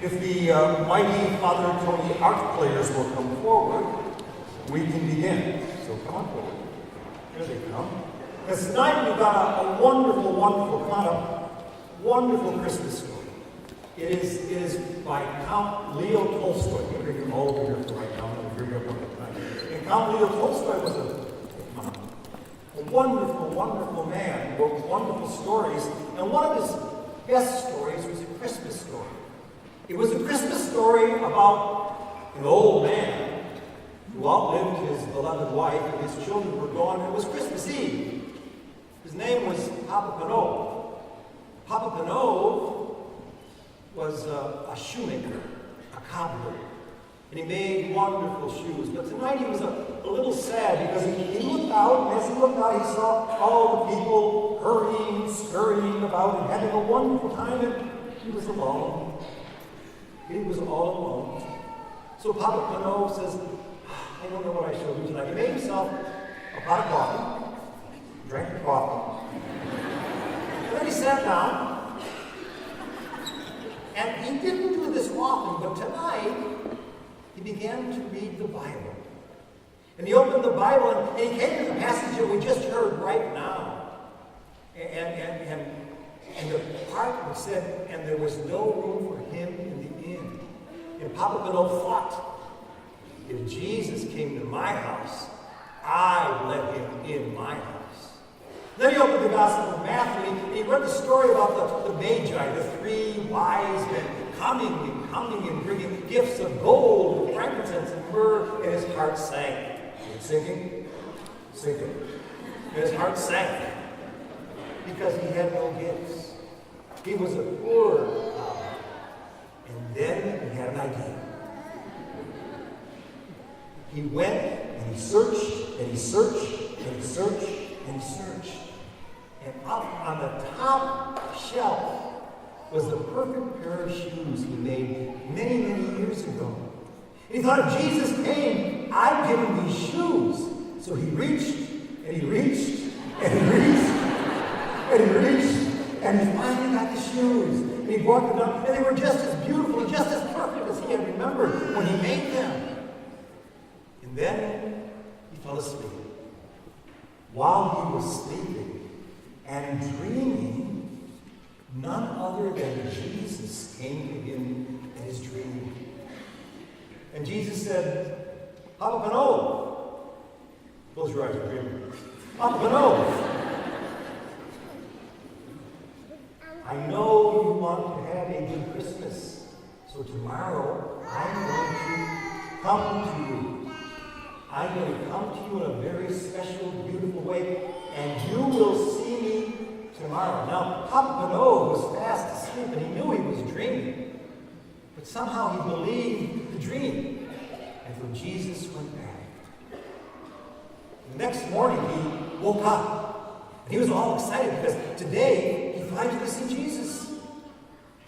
If the mighty Father Tony art players will come forward, we can begin. So come on forward. Here they come. Because tonight we've got a wonderful, wonderful Christmas story. It is by Count Leo Tolstoy. I'm going to bring you all over here for right now. I'm going to bring you up one at a time. And Count Leo Tolstoy was a wonderful man who wrote wonderful stories. And one of his best stories was a Christmas story. It was a Christmas story about an old man who outlived his beloved wife and his children were gone. It was Christmas Eve. His name was Papa Pinot. Papa Pinot was a shoemaker, a cobbler, and he made wonderful shoes. But tonight he was a little sad because he looked out, and as he looked out, he saw all the people hurrying, scurrying about, and having a wonderful time, and he was alone. He was all alone. So Papa Pinot says, I don't know what I shall do tonight. He made himself a pot of coffee, drank the coffee, and then he sat down. And he didn't do this often, but tonight he began to read the Bible. And he opened the Bible and he came to the passage that we just heard right now. And the part that said, and there was no room for him in the inn. And Papa Pinot thought, if Jesus came to my house, I'd let him in my house. Then he opened the Gospel of Matthew and he read the story about the Magi, the three wise men coming and bringing gifts of gold, and frankincense, and myrrh, and his heart sank. Sinking. And his heart sank because he had no gifts. He was a poor cobbler. And then he had an idea. He went and he searched and he searched and he searched and he searched. And up on the top shelf was the perfect pair of shoes he made many, many years ago. And he thought if Jesus came, I'd give him these shoes. So he reached and he reached and he reached and he reached and he finally got the shoes. And he brought them up and they were just as beautiful and just as perfect as he had remembered when he made them. And then he fell asleep. While he was sleeping and dreaming, none other than Jesus came to him in his dream. And Jesus said, Papa Pinot, close your eyes, you're dreaming. Papa Pinot, I know you want to have a good Christmas, so tomorrow I'm going to come to you. I'm going to come to you in a very special, beautiful way, and you will see me tomorrow. Now, Papa Pinot was fast asleep, and he knew he was dreaming. But somehow he believed the dream. And so Jesus went back. The next morning, he woke up. And he was all excited because today he finally got to see Jesus.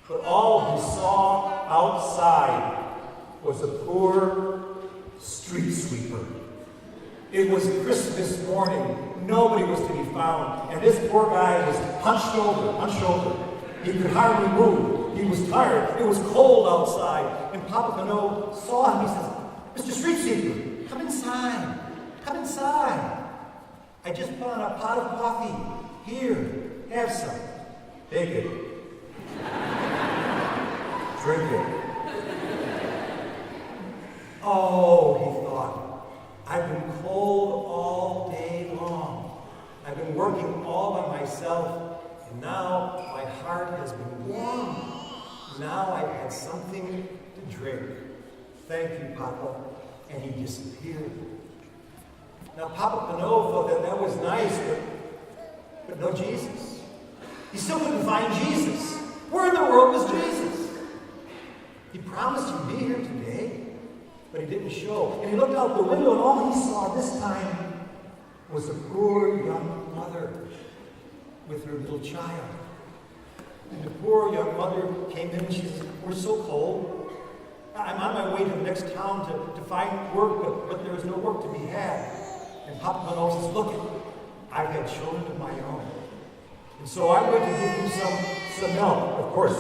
But all he saw outside was a poor street sweeper. It was Christmas morning. Nobody was to be found. And this poor guy was hunched over. He could hardly move. He was tired. It was cold outside. And Papa Pinot saw him. He says, Mr. Street Sweeper, come inside. Come inside. I just put on a pot of coffee. Here, have some. Take it. Drink it. Oh, he thought, I've been cold all day long. I've been working all by myself, and now my heart has been warm. Now I've had something to drink. Thank you, Papa. And he disappeared. Now, Papa Pinot thought that was nice, but no Jesus. He still couldn't find Jesus. Where in the world was Jesus? He promised he'd be here today, but he didn't show. And he looked out the window, and all he saw this time was a poor young mother with her little child. And the poor young mother came in, and she says, we're so cold. I'm on my way to the next town to find work, but there is no work to be had. And Papa Pinot says, look, I've had children of my own. And so I'm going to give you some milk. Of course,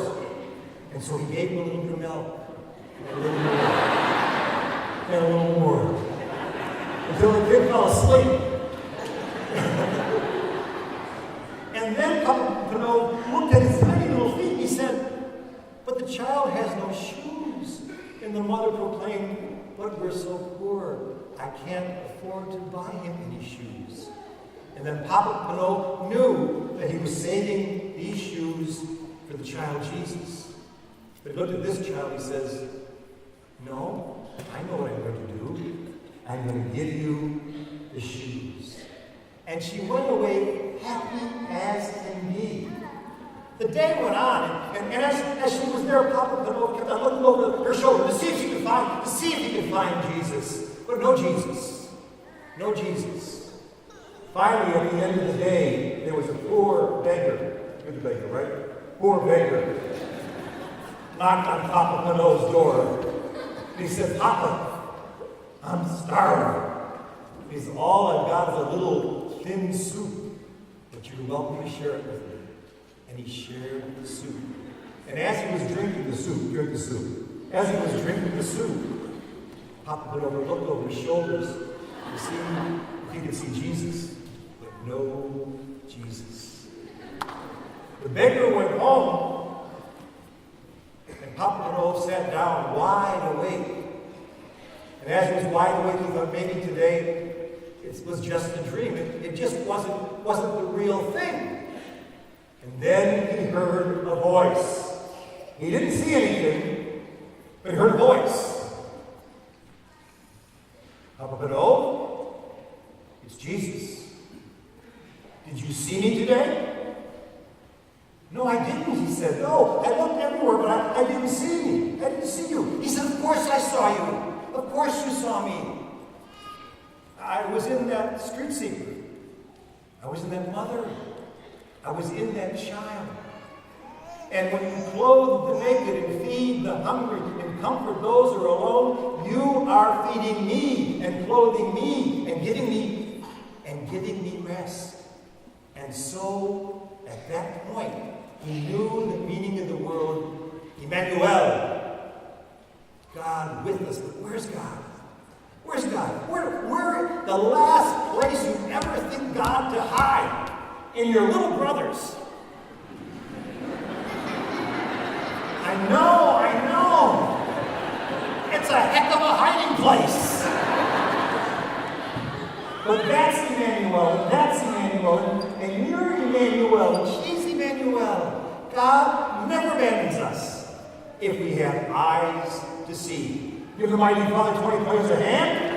And so he gave him a little bit of milk, and a little more, and a little more, until the kid fell asleep. And then Papa Pinot looked at his tiny little feet and he said, "But the child has no shoes." And the mother proclaimed, "But we're so poor, I can't afford to buy him any shoes." And then Papa Pinot knew that he was saving these shoes for the child Jesus. But he looked at this child, he says, "No, I know what I'm going to do. I'm going to give you the shoes." And she went away happy as can be. The day went on, and as she was there, Papa Pinot kept on looking over her shoulder to see if he could find Jesus. But no Jesus. No Jesus. Finally, at the end of the day, there was a poor beggar. You're the beggar, right? Poor beggar. Knocked on Papa Pinot's door. And he said, "Papa, I'm starving. Because all I've got is a little thin soup, but you're welcome to share it with me." And he shared the soup. And as he was drinking the soup, as he was drinking the soup, Papa Pinot looked over his shoulders to see if he could see Jesus, but no Jesus. The beggar went home, and Papa Pinot sat down wide awake. And as he was wide awake, he thought maybe today it was just a dream. It just wasn't the real thing. And then he heard a voice. He didn't see anything, but he heard a voice. "Papa Pinot, it's Jesus. Did you see me today?" "No, I didn't," he said. "No, I looked everywhere, but I didn't see me. I didn't see you." He said, "Of course I saw you. Of course you saw me. I was in that street seeker. I was in that mother. I was in that child. And when you clothe the naked and feed the hungry and comfort those who are alone, you are feeding me and clothing me and giving me rest." And so, at that point, he knew the meaning of the word Emmanuel. God with us. But where's God? Where's God? Where the last place you ever think God to hide? In your little brothers. I know. It's a heck of a hiding place. But that's Emmanuel, and you're Emmanuel, and she's Emmanuel. God never abandons us if we have eyes to see. Give the mighty Father 20 players a hand.